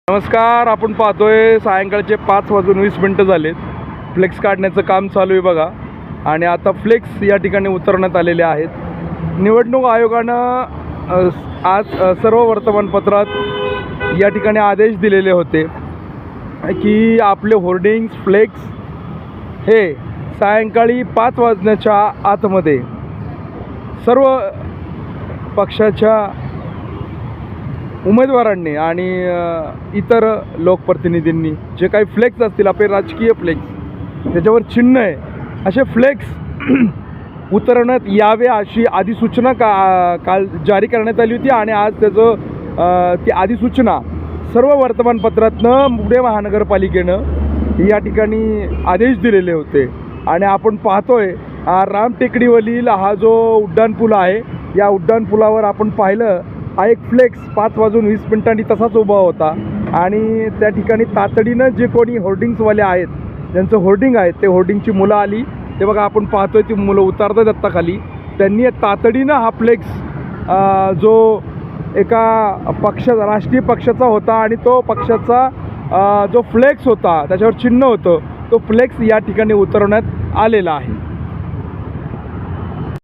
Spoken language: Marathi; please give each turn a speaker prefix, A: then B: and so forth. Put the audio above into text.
A: नमस्कार. आपण पाहतोय सायंकाळचे 5:20 झालेत. फ्लेक्स काढण्याचं काम चालू आहे बघा. आणि आता फ्लेक्स या ठिकाणी उतरवण्यात आलेले आहेत. निवडणूक आयोगानं आज सर्व वर्तमानपत्रात या ठिकाणी आदेश दिलेले होते की आपले होर्डिंग्स फ्लेक्स हे सायंकाळी 5 वाजण्याच्या आतमध्ये सर्व पक्षाच्या उमेदवारांनी आणि इतर लोकप्रतिनिधींनी जे काही फ्लेक्स असतील, आपले राजकीय फ्लेक्स त्याच्यावर चिन्ह आहे असे फ्लेक्स उतरवण्यात यावे अशी अधिसूचना काल जारी करण्यात आली होती. आणि आज त्याचं ती अधिसूचना सर्व वर्तमानपत्रातनं पुणे महानगरपालिकेनं या ठिकाणी आदेश दिलेले होते. आणि आपण पाहतोय रामटेकडीवरील हा जो उड्डाणपूल आहे, या उड्डाणपुलावर आपण पाहिलं हा एक फ्लेक्स 5:20 तसाच उभा होता. आणि त्या ठिकाणी तातडीनं जे कोणी होर्डिंग्सवाले आहेत, ज्यांचं होर्डिंग आहे, ते होर्डिंगची मुलं आली. ते बघा आपण पाहतोय ती मुलं उतरतात आत्ता खाली. त्यांनी तातडीनं हा फ्लेक्स जो एका राष्ट्रीय पक्षाचा होता आणि तो पक्षाचा जो फ्लेक्स होता त्याच्यावर चिन्ह होतं, तो फ्लेक्स या ठिकाणी उतरवण्यात आलेला आहे.